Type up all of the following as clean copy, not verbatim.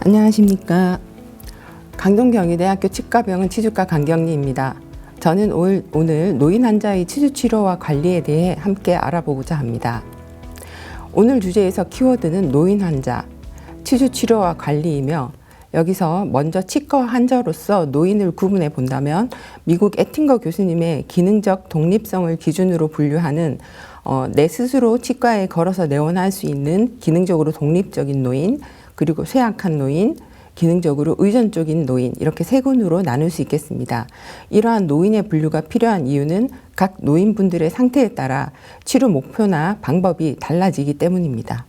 안녕하십니까. 강동경희대학교 치과병원 치주과 강경리입니다. 저는 오늘 노인 환자의 치주 치료와 관리에 대해 함께 알아보고자 합니다. 오늘 주제에서 키워드는 노인 환자, 치주 치료와 관리이며, 여기서 먼저 치과 환자로서 노인을 구분해 본다면 미국 에팅거 교수님의 기능적 독립성을 기준으로 분류하는 내 스스로 치과에 걸어서 내원할 수 있는 기능적으로 독립적인 노인, 그리고 쇠약한 노인, 기능적으로 의존적인 노인, 이렇게 세 군으로 나눌 수 있겠습니다. 이러한 노인의 분류가 필요한 이유는 각 노인분들의 상태에 따라 치료 목표나 방법이 달라지기 때문입니다.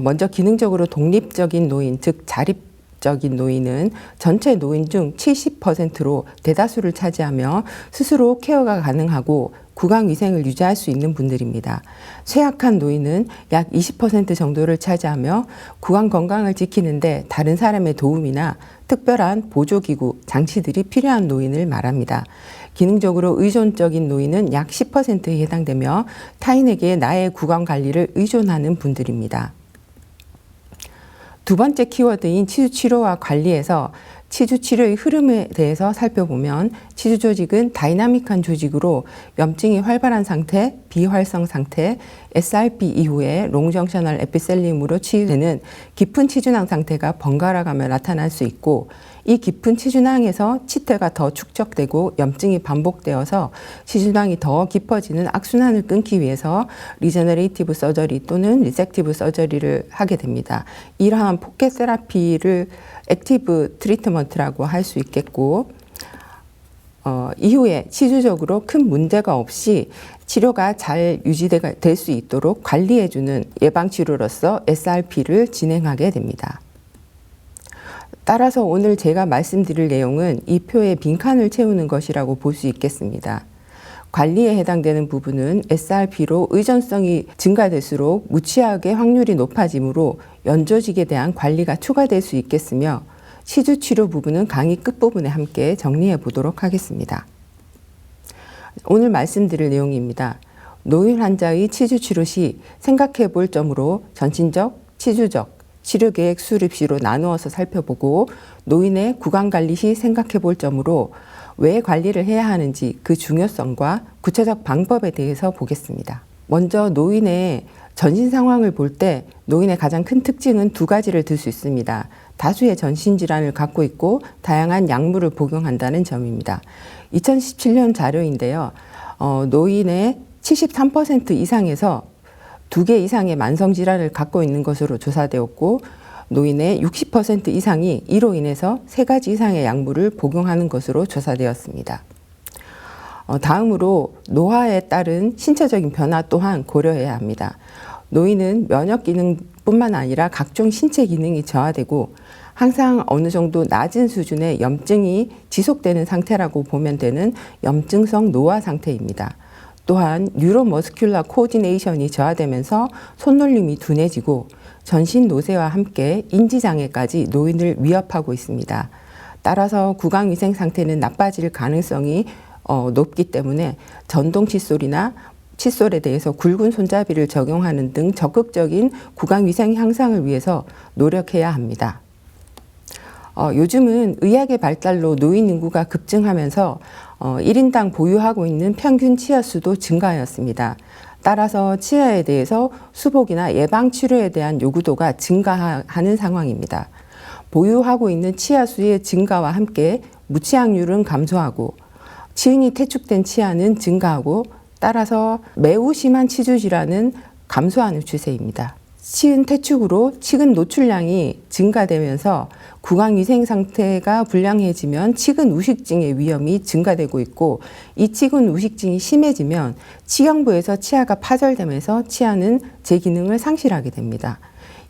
먼저 기능적으로 독립적인 노인, 즉 자립적인 노인은 전체 노인 중 70%로 대다수를 차지하며 스스로 케어가 가능하고 구강위생을 유지할 수 있는 분들입니다. 쇠약한 노인은 약 20% 정도를 차지하며 구강 건강을 지키는데 다른 사람의 도움이나 특별한 보조기구, 장치들이 필요한 노인을 말합니다. 기능적으로 의존적인 노인은 약 10%에 해당되며 타인에게 나의 구강 관리를 의존하는 분들입니다. 두 번째 키워드인 치주 치료와 관리에서 치주 치료의 흐름에 대해서 살펴보면 치주 조직은 다이나믹한 조직으로 염증이 활발한 상태, 비활성 상태, SRP 이후에 롱정셔널 에피셀리움으로 치유되는 깊은 치주낭 상태가 번갈아 가며 나타날 수 있고, 이 깊은 치주낭에서 치태가 더 축적되고 염증이 반복되어서 치주낭이 더 깊어지는 악순환을 끊기 위해서 리제너레이티브 서저리 또는 리섹티브 서저리를 하게 됩니다. 이러한 포켓 세라피를 액티브 트리트먼트라고 할 수 있겠고, 이후에 치주적으로 큰 문제가 없이 치료가 잘 유지될 수 있도록 관리해주는 예방치료로서 SRP를 진행하게 됩니다. 따라서 오늘 제가 말씀드릴 내용은 이 표에 빈칸을 채우는 것이라고 볼 수 있겠습니다. 관리에 해당되는 부분은 SRP로 의존성이 증가될수록 무치약의 확률이 높아지므로 연조직에 대한 관리가 추가될 수 있겠으며, 치주 치료 부분은 강의 끝부분에 함께 정리해 보도록 하겠습니다. 오늘 말씀드릴 내용입니다. 노인 환자의 치주 치료 시 생각해 볼 점으로 전신적, 치주적, 치료계획 수립시로 나누어서 살펴보고, 노인의 구강관리 시 생각해 볼 점으로 왜 관리를 해야 하는지 그 중요성과 구체적 방법에 대해서 보겠습니다. 먼저 노인의 전신 상황을 볼 때 노인의 가장 큰 특징은 두 가지를 들 수 있습니다. 다수의 전신질환을 갖고 있고 다양한 약물을 복용한다는 점입니다. 2017년 자료인데요. 노인의 73% 이상에서 2개 이상의 만성질환을 갖고 있는 것으로 조사되었고, 노인의 60% 이상이 이로 인해서 3가지 이상의 약물을 복용하는 것으로 조사되었습니다. 다음으로 노화에 따른 신체적인 변화 또한 고려해야 합니다. 노인은 면역 기능뿐만 아니라 각종 신체 기능이 저하되고 항상 어느 정도 낮은 수준의 염증이 지속되는 상태라고 보면 되는 염증성 노화 상태입니다. 또한 뉴로머스큘러 코디네이션이 저하되면서 손놀림이 둔해지고 전신 노쇠와 함께 인지장애까지 노인을 위협하고 있습니다. 따라서 구강위생 상태는 나빠질 가능성이 높기 때문에 전동 칫솔이나 칫솔에 대해서 굵은 손잡이를 적용하는 등 적극적인 구강위생 향상을 위해서 노력해야 합니다. 요즘은 의학의 발달로 노인 인구가 급증하면서 1인당 보유하고 있는 평균 치아 수도 증가하였습니다. 따라서 치아에 대해서 수복이나 예방치료에 대한 요구도가 증가하는 상황입니다. 보유하고 있는 치아 수의 증가와 함께 무치약률은 감소하고 치은이 퇴축된 치아는 증가하고, 따라서 매우 심한 치주 질환은 감소하는 추세입니다. 치은 퇴축으로 치근 노출량이 증가되면서 구강위생 상태가 불량해지면 치근 우식증의 위험이 증가되고 있고, 이 치근 우식증이 심해지면 치경부에서 치아가 파절되면서 치아는 제 기능을 상실하게 됩니다.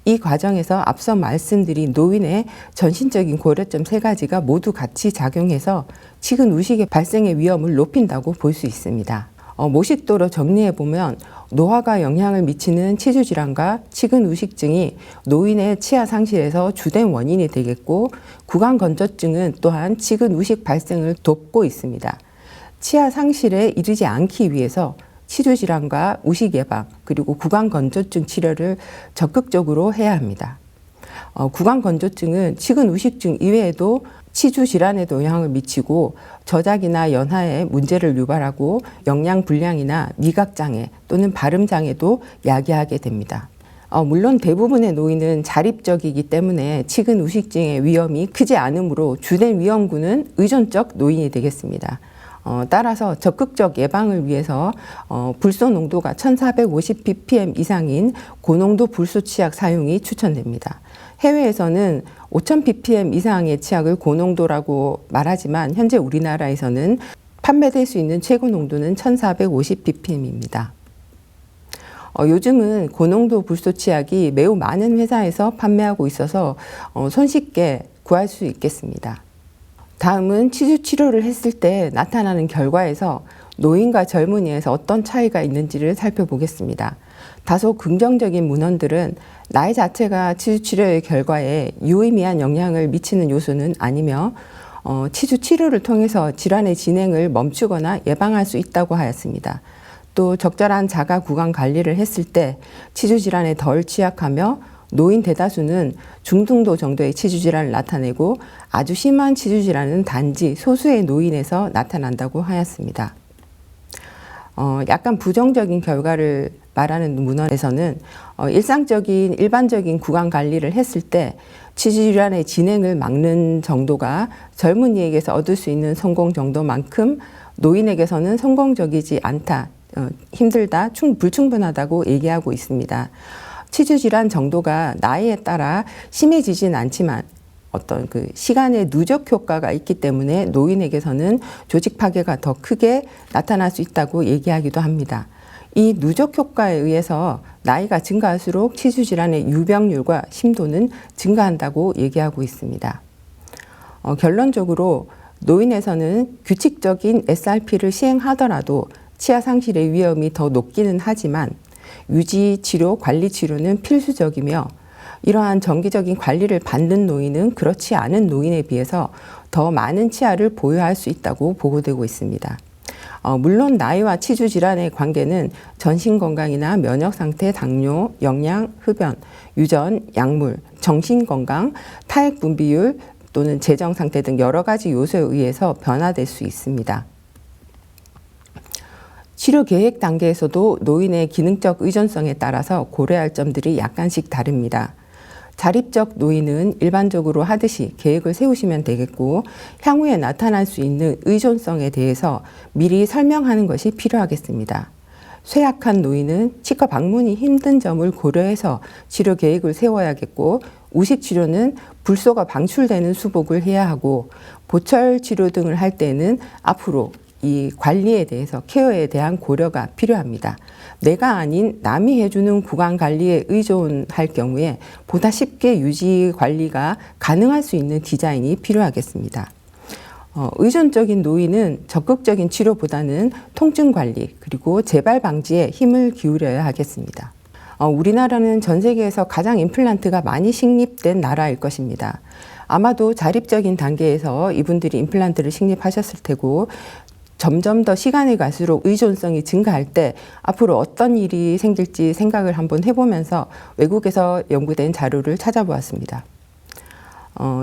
이 과정에서 앞서 말씀드린 노인의 전신적인 고려점 3가지가 모두 같이 작용해서 치근 우식의 발생의 위험을 높인다고 볼 수 있습니다. 모식도로 정리해보면 노화가 영향을 미치는 치주질환과 치근 우식증이 노인의 치아 상실에서 주된 원인이 되겠고, 구강건조증은 또한 치근 우식 발생을 돕고 있습니다. 치아 상실에 이르지 않기 위해서 치주질환과 우식 예방, 그리고 구강건조증 치료를 적극적으로 해야 합니다. 구강 건조증은 치근 우식증 이외에도 치주 질환에도 영향을 미치고 저작이나 연하에 문제를 유발하고 영양 불량이나 미각 장애 또는 발음 장애도 야기하게 됩니다. 물론 대부분의 노인은 자립적이기 때문에 치근 우식증의 위험이 크지 않으므로 주된 위험군은 의존적 노인이 되겠습니다. 따라서 적극적 예방을 위해서 불소 농도가 1450ppm 이상인 고농도 불소 치약 사용이 추천됩니다. 해외에서는 5000ppm 이상의 치약을 고농도라고 말하지만 현재 우리나라에서는 판매될 수 있는 최고 농도는 1450ppm입니다. 요즘은 고농도 불소 치약이 매우 많은 회사에서 판매하고 있어서 손쉽게 구할 수 있겠습니다. 다음은 치주 치료를 했을 때 나타나는 결과에서 노인과 젊은이에서 어떤 차이가 있는지를 살펴보겠습니다. 다소 긍정적인 문헌들은 나이 자체가 치주 치료의 결과에 유의미한 영향을 미치는 요소는 아니며 치주 치료를 통해서 질환의 진행을 멈추거나 예방할 수 있다고 하였습니다. 또 적절한 자가 구강 관리를 했을 때 치주 질환에 덜 취약하며 노인 대다수는 중등도 정도의 치주 질환을 나타내고 아주 심한 치주 질환은 단지 소수의 노인에서 나타난다고 하였습니다. 약간 부정적인 결과를 말하는 문헌에서는 일반적인 구강 관리를 했을 때 치주 질환의 진행을 막는 정도가 젊은이에게서 얻을 수 있는 성공 정도만큼 노인에게서는 성공적이지 않다, 힘들다, 불충분하다고 얘기하고 있습니다. 치주 질환 정도가 나이에 따라 심해지진 않지만 어떤 시간의 누적 효과가 있기 때문에 노인에게서는 조직 파괴가 더 크게 나타날 수 있다고 얘기하기도 합니다. 이 누적 효과에 의해서 나이가 증가할수록 치주 질환의 유병률과 심도는 증가한다고 얘기하고 있습니다. 결론적으로 노인에서는 규칙적인 SRP를 시행하더라도 치아 상실의 위험이 더 높기는 하지만 유지 치료, 관리 치료는 필수적이며 이러한 정기적인 관리를 받는 노인은 그렇지 않은 노인에 비해서 더 많은 치아를 보유할 수 있다고 보고되고 있습니다. 물론 나이와 치주 질환의 관계는 전신 건강이나 면역 상태, 당뇨, 영양, 흡연, 유전, 약물, 정신 건강, 타액 분비율 또는 재정 상태 등 여러 가지 요소에 의해서 변화될 수 있습니다. 치료 계획 단계에서도 노인의 기능적 의존성에 따라서 고려할 점들이 약간씩 다릅니다. 자립적 노인은 일반적으로 하듯이 계획을 세우시면 되겠고 향후에 나타날 수 있는 의존성에 대해서 미리 설명하는 것이 필요하겠습니다. 쇠약한 노인은 치과 방문이 힘든 점을 고려해서 치료 계획을 세워야겠고 우식 치료는 불소가 방출되는 수복을 해야 하고 보철 치료 등을 할 때는 앞으로 이 관리에 대해서 케어에 대한 고려가 필요합니다. 내가 아닌 남이 해주는 구강 관리에 의존할 경우에 보다 쉽게 유지 관리가 가능할 수 있는 디자인이 필요하겠습니다. 의존적인 노인은 적극적인 치료보다는 통증 관리 그리고 재발 방지에 힘을 기울여야 하겠습니다. 우리나라는 전 세계에서 가장 임플란트가 많이 식립된 나라일 것입니다. 아마도 자립적인 단계에서 이분들이 임플란트를 식립하셨을 테고 점점 더 시간이 갈수록 의존성이 증가할 때 앞으로 어떤 일이 생길지 생각을 한번 해보면서 외국에서 연구된 자료를 찾아보았습니다.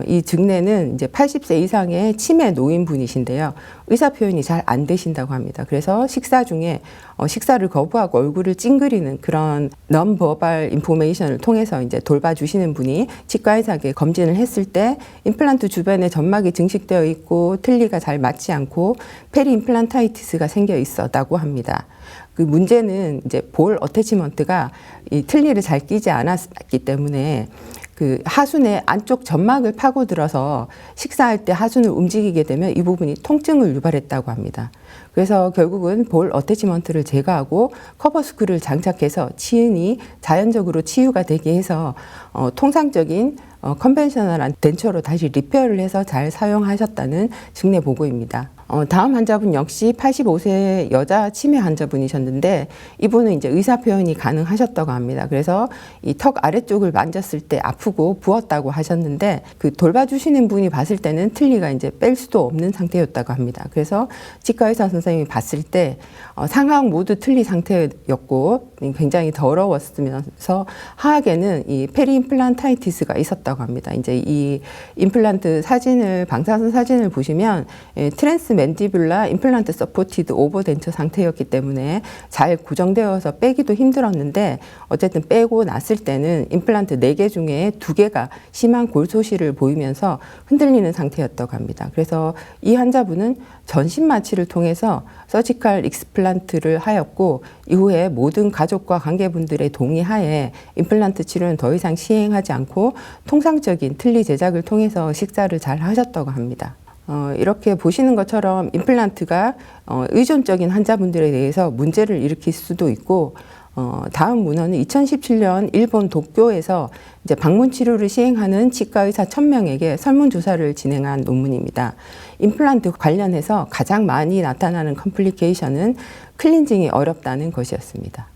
이 증례는 이제 80세 이상의 치매 노인분이신데요. 의사 표현이 잘 안 되신다고 합니다. 그래서 식사 중에 식사를 거부하고 얼굴을 찡그리는 그런 non-verbal information을 통해서 이제 돌봐주시는 분이 치과 의사에게 검진을 했을 때 임플란트 주변에 점막이 증식되어 있고 틀니가 잘 맞지 않고 페리 임플란타이티스가 생겨 있었다고 합니다. 그 문제는 이제 볼 어태치먼트가 이 틀니를 잘 끼지 않았기 때문에 그 하순의 안쪽 점막을 파고들어서 식사할 때 하순을 움직이게 되면 이 부분이 통증을 유발했다고 합니다. 그래서 결국은 볼 어태치먼트를 제거하고 커버스크를 장착해서 치은이 자연적으로 치유가 되게 해서 통상적인 컨벤셔널한 덴처로 다시 리페어를 해서 잘 사용하셨다는 증례 보고입니다. 다음 환자분 역시 85세 여자 치매 환자분이셨는데 이분은 이제 의사 표현이 가능하셨다고 합니다. 그래서 이 턱 아래쪽을 만졌을 때 아프고 부었다고 하셨는데 그 돌봐주시는 분이 봤을 때는 틀니가 이제 뺄 수도 없는 상태였다고 합니다. 그래서 치과에서 의사 선생님이 봤을 때 상하악 모두 틀니 상태였고 굉장히 더러웠으면서 하악에는 이 페리임플란타이티스가 있었다고 합니다. 이제 이 임플란트 사진을 방사선 사진을 보시면 트랜스맨디뷸라 임플란트 서포티드 오버덴처 상태였기 때문에 잘 고정되어서 빼기도 힘들었는데 어쨌든 빼고 났을 때는 임플란트 4개 중에 2개가 심한 골소실을 보이면서 흔들리는 상태였다고 합니다. 그래서 이 환자분은 전신 마취를 통해서 서지컬 익스플란트를 하였고 이후에 모든 가족과 관계분들의 동의하에 임플란트 치료는 더 이상 시행하지 않고 통상적인 틀니 제작을 통해서 식사를 잘 하셨다고 합니다. 이렇게 보시는 것처럼 임플란트가 의존적인 환자분들에 대해서 문제를 일으킬 수도 있고 다음 문헌은 2017년 일본 도쿄에서 이제 방문 치료를 시행하는 치과 의사 1000명에게 설문조사를 진행한 논문입니다. 임플란트 관련해서 가장 많이 나타나는 컴플리케이션은 클렌징이 어렵다는 것이었습니다.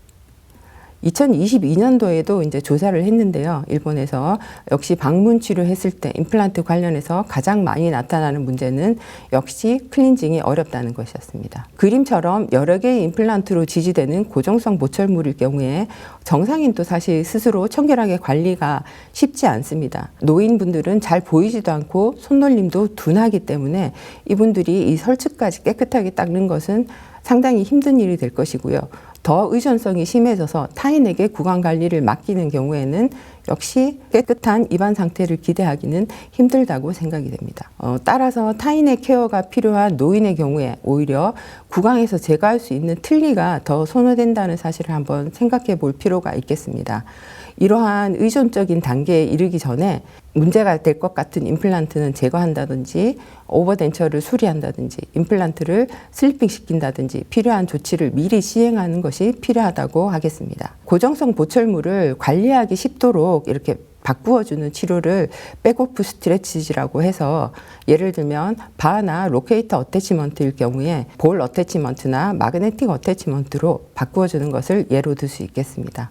2022년도에도 이제 조사를 했는데요. 일본에서 역시 방문 치료했을 때 임플란트 관련해서 가장 많이 나타나는 문제는 역시 클렌징이 어렵다는 것이었습니다. 그림처럼 여러 개의 임플란트로 지지되는 고정성 보철물일 경우에 정상인도 사실 스스로 청결하게 관리가 쉽지 않습니다. 노인분들은 잘 보이지도 않고 손놀림도 둔하기 때문에 이분들이 이 설치까지 깨끗하게 닦는 것은 상당히 힘든 일이 될 것이고요. 더 의존성이 심해져서 타인에게 구강 관리를 맡기는 경우에는 역시 깨끗한 입안 상태를 기대하기는 힘들다고 생각이 됩니다. 따라서 타인의 케어가 필요한 노인의 경우에 오히려 구강에서 제거할 수 있는 틀니가 더 선호된다는 사실을 한번 생각해 볼 필요가 있겠습니다. 이러한 의존적인 단계에 이르기 전에 문제가 될 것 같은 임플란트는 제거한다든지 오버덴처를 수리한다든지 임플란트를 슬리핑 시킨다든지 필요한 조치를 미리 시행하는 것이 필요하다고 하겠습니다. 고정성 보철물을 관리하기 쉽도록 이렇게 바꾸어주는 치료를 백오프 스트레치지라고 해서 예를 들면 바나 로케이터 어태치먼트일 경우에 볼 어태치먼트나 마그네틱 어태치먼트로 바꾸어주는 것을 예로 들 수 있겠습니다.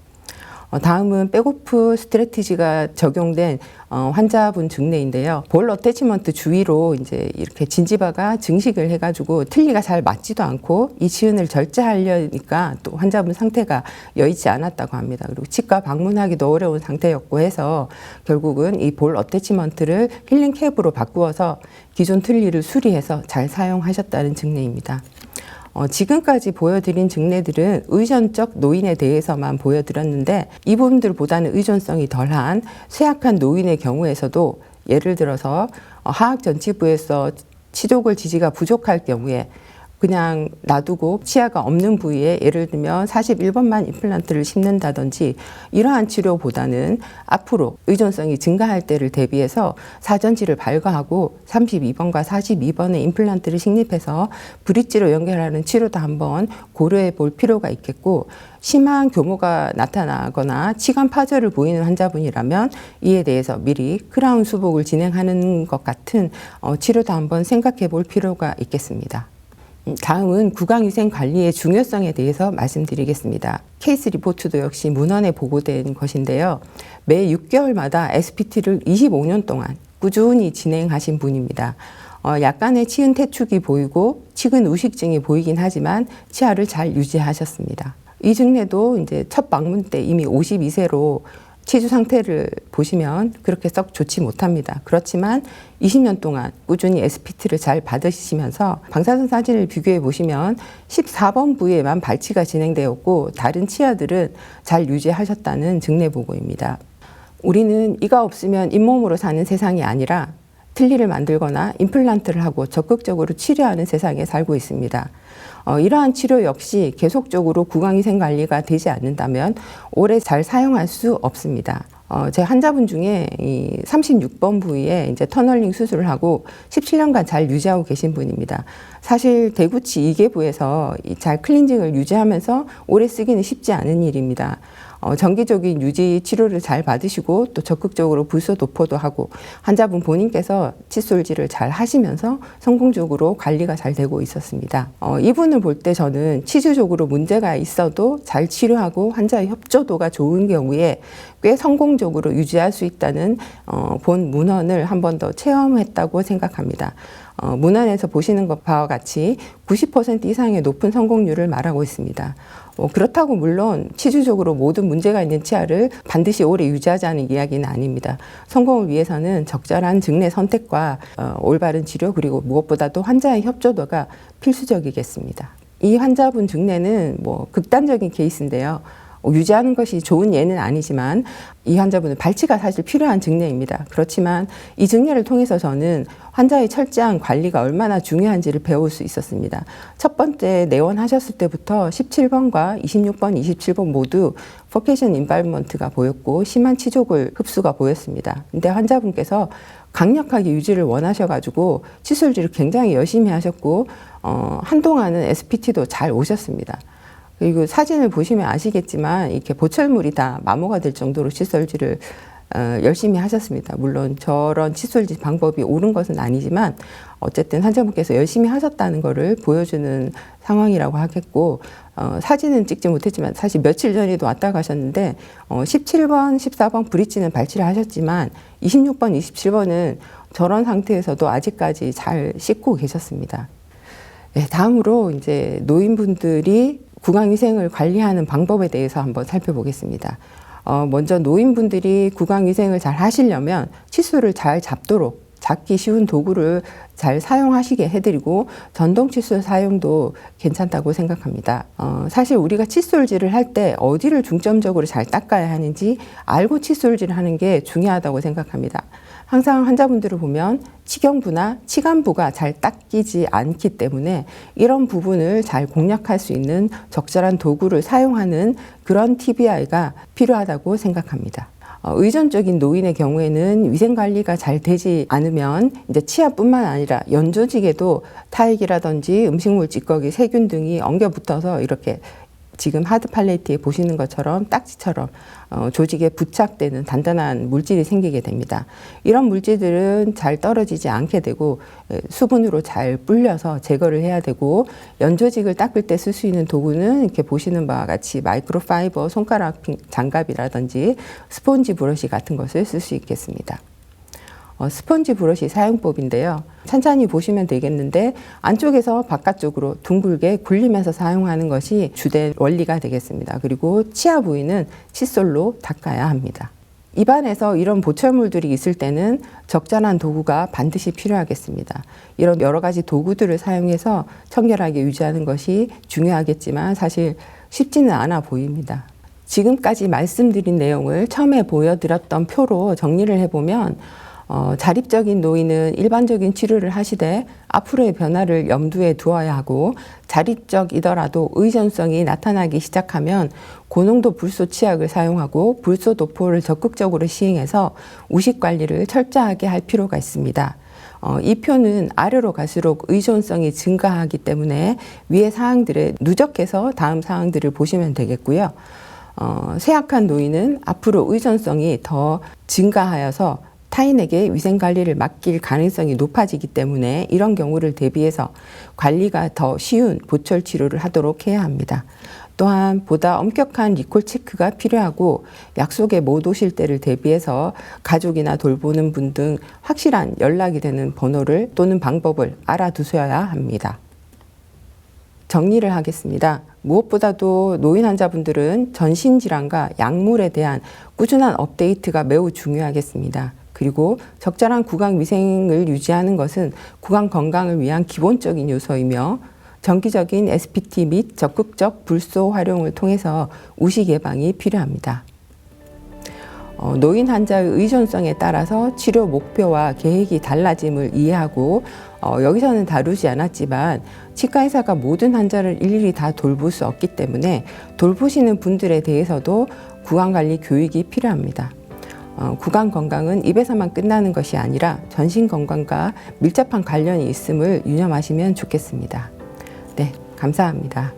다음은 백오프 스트래티지가 적용된 환자분 증례인데요. 볼 어태치먼트 주위로 이제 이렇게 진지바가 증식을 해가지고 틀니가 잘 맞지도 않고 이 치은을 절제하려니까 또 환자분 상태가 여의치 않았다고 합니다. 그리고 치과 방문하기도 어려운 상태였고 해서 결국은 이 볼 어태치먼트를 힐링 캡으로 바꾸어서 기존 틀니를 수리해서 잘 사용하셨다는 증례입니다. 지금까지 보여드린 증례들은 의존적 노인에 대해서만 보여드렸는데 이 부분들보다는 의존성이 덜한 쇠약한 노인의 경우에서도 예를 들어서 하악 전치부에서 치조골 지지가 부족할 경우에 그냥 놔두고 치아가 없는 부위에 예를 들면 41번만 임플란트를 심는다든지 이러한 치료보다는 앞으로 의존성이 증가할 때를 대비해서 사전지를 발과하고 32번과 42번의 임플란트를 식립해서 브릿지로 연결하는 치료도 한번 고려해 볼 필요가 있겠고 심한 교모가 나타나거나 치관 파절을 보이는 환자분이라면 이에 대해서 미리 크라운 수복을 진행하는 것 같은 치료도 한번 생각해 볼 필요가 있겠습니다. 다음은 구강위생 관리의 중요성에 대해서 말씀드리겠습니다. 케이스 리포트도 역시 문헌에 보고된 것인데요. 매 6개월마다 SPT를 25년 동안 꾸준히 진행하신 분입니다. 약간의 치은 태축이 보이고 치근 우식증이 보이긴 하지만 치아를 잘 유지하셨습니다. 이 증례도 이제 첫 방문 때 이미 52세로 치주 상태를 보시면 그렇게 썩 좋지 못합니다. 그렇지만 20년 동안 꾸준히 SPT를 잘 받으시면서 방사선 사진을 비교해 보시면 14번 부위에만 발치가 진행되었고 다른 치아들은 잘 유지하셨다는 증례 보고입니다. 우리는 이가 없으면 잇몸으로 사는 세상이 아니라 틀니를 만들거나 임플란트를 하고 적극적으로 치료하는 세상에 살고 있습니다. 이러한 치료 역시 계속적으로 구강위생 관리가 되지 않는다면 오래 잘 사용할 수 없습니다. 제 환자분 중에 이 36번 부위에 이제 터널링 수술을 하고 17년간 잘 유지하고 계신 분입니다. 사실 대구치 2개부에서 잘 클렌징을 유지하면서 오래 쓰기는 쉽지 않은 일입니다. 정기적인 유지 치료를 잘 받으시고 또 적극적으로 불소 도포도 하고 환자분 본인께서 칫솔질을 잘 하시면서 성공적으로 관리가 잘 되고 있었습니다. 이분을 볼 때 저는 치주적으로 문제가 있어도 잘 치료하고 환자의 협조도가 좋은 경우에 꽤 성공적으로 유지할 수 있다는 본 문헌을 한 번 더 체험했다고 생각합니다. 문헌에서 보시는 것 바와 같이 90% 이상의 높은 성공률을 말하고 있습니다. 그렇다고 물론 치주적으로 모든 문제가 있는 치아를 반드시 오래 유지하자는 이야기는 아닙니다. 성공을 위해서는 적절한 증례 선택과 올바른 치료 그리고 무엇보다도 환자의 협조도가 필수적이겠습니다. 이 환자분 증례는 극단적인 케이스인데요. 유지하는 것이 좋은 예는 아니지만 이 환자분은 발치가 사실 필요한 증례입니다. 그렇지만 이 증례를 통해서 저는 환자의 철저한 관리가 얼마나 중요한지를 배울 수 있었습니다. 첫 번째 내원하셨을 때부터 17번과 26번, 27번 모두 포케이션 인발먼트가 보였고 심한 치족을 흡수가 보였습니다. 근데 환자분께서 강력하게 유지를 원하셔가지고 칫솔질을 굉장히 열심히 하셨고 한동안은 SPT도 잘 오셨습니다. 그리고 사진을 보시면 아시겠지만 이렇게 보철물이 다 마모가 될 정도로 칫솔질을 열심히 하셨습니다. 물론 저런 칫솔질 방법이 옳은 것은 아니지만 어쨌든 환자분께서 열심히 하셨다는 것을 보여주는 상황이라고 하겠고 사진은 찍지 못했지만 사실 며칠 전에도 왔다 가셨는데 17번, 14번 브릿지는 발치를 하셨지만 26번, 27번은 저런 상태에서도 아직까지 잘 씻고 계셨습니다. 네, 다음으로 이제 노인분들이 구강위생을 관리하는 방법에 대해서 한번 살펴보겠습니다. 먼저 노인분들이 구강위생을 잘 하시려면 칫솔을 잘 잡도록 잡기 쉬운 도구를 잘 사용하시게 해드리고 전동 칫솔 사용도 괜찮다고 생각합니다. 사실 우리가 칫솔질을 할 때 어디를 중점적으로 잘 닦아야 하는지 알고 칫솔질을 하는 게 중요하다고 생각합니다. 항상 환자분들을 보면 치경부나 치간부가 잘 닦이지 않기 때문에 이런 부분을 잘 공략할 수 있는 적절한 도구를 사용하는 그런 TBI가 필요하다고 생각합니다. 의존적인 노인의 경우에는 위생관리가 잘 되지 않으면 이제 치아뿐만 아니라 연조직에도 타액이라든지 음식물 찌꺼기, 세균 등이 엉겨 붙어서 이렇게 지금 하드 팔레트에 보시는 것처럼 딱지처럼 조직에 부착되는 단단한 물질이 생기게 됩니다. 이런 물질들은 잘 떨어지지 않게 되고 수분으로 잘 불려서 제거를 해야 되고 연조직을 닦을 때 쓸 수 있는 도구는 이렇게 보시는 바와 같이 마이크로파이버 손가락 장갑이라든지 스폰지 브러쉬 같은 것을 쓸 수 있겠습니다. 스펀지 브러쉬 사용법인데요. 찬찬히 보시면 되겠는데 안쪽에서 바깥쪽으로 둥글게 굴리면서 사용하는 것이 주된 원리가 되겠습니다. 그리고 치아 부위는 칫솔로 닦아야 합니다. 입안에서 이런 보철물들이 있을 때는 적절한 도구가 반드시 필요하겠습니다. 이런 여러 가지 도구들을 사용해서 청결하게 유지하는 것이 중요하겠지만 사실 쉽지는 않아 보입니다. 지금까지 말씀드린 내용을 처음에 보여드렸던 표로 정리를 해보면 자립적인 노인은 일반적인 치료를 하시되 앞으로의 변화를 염두에 두어야 하고 자립적이더라도 의존성이 나타나기 시작하면 고농도 불소 치약을 사용하고 불소 도포를 적극적으로 시행해서 우식 관리를 철저하게 할 필요가 있습니다. 이 표는 아래로 갈수록 의존성이 증가하기 때문에 위의 사항들에 누적해서 다음 사항들을 보시면 되겠고요. 쇠약한 노인은 앞으로 의존성이 더 증가하여서 타인에게 위생관리를 맡길 가능성이 높아지기 때문에 이런 경우를 대비해서 관리가 더 쉬운 보철 치료를 하도록 해야 합니다. 또한 보다 엄격한 리콜 체크가 필요하고 약속에 못 오실 때를 대비해서 가족이나 돌보는 분 등 확실한 연락이 되는 번호를 또는 방법을 알아두셔야 합니다. 정리를 하겠습니다. 무엇보다도 노인 환자분들은 전신질환과 약물에 대한 꾸준한 업데이트가 매우 중요하겠습니다. 그리고 적절한 구강 위생을 유지하는 것은 구강 건강을 위한 기본적인 요소이며 정기적인 SPT 및 적극적 불소 활용을 통해서 우식 예방이 필요합니다. 노인 환자의 의존성에 따라서 치료 목표와 계획이 달라짐을 이해하고 여기서는 다루지 않았지만 치과의사가 모든 환자를 일일이 다 돌볼 수 없기 때문에 돌보시는 분들에 대해서도 구강관리 교육이 필요합니다. 구강 건강은 입에서만 끝나는 것이 아니라 전신 건강과 밀접한 관련이 있음을 유념하시면 좋겠습니다. 네, 감사합니다.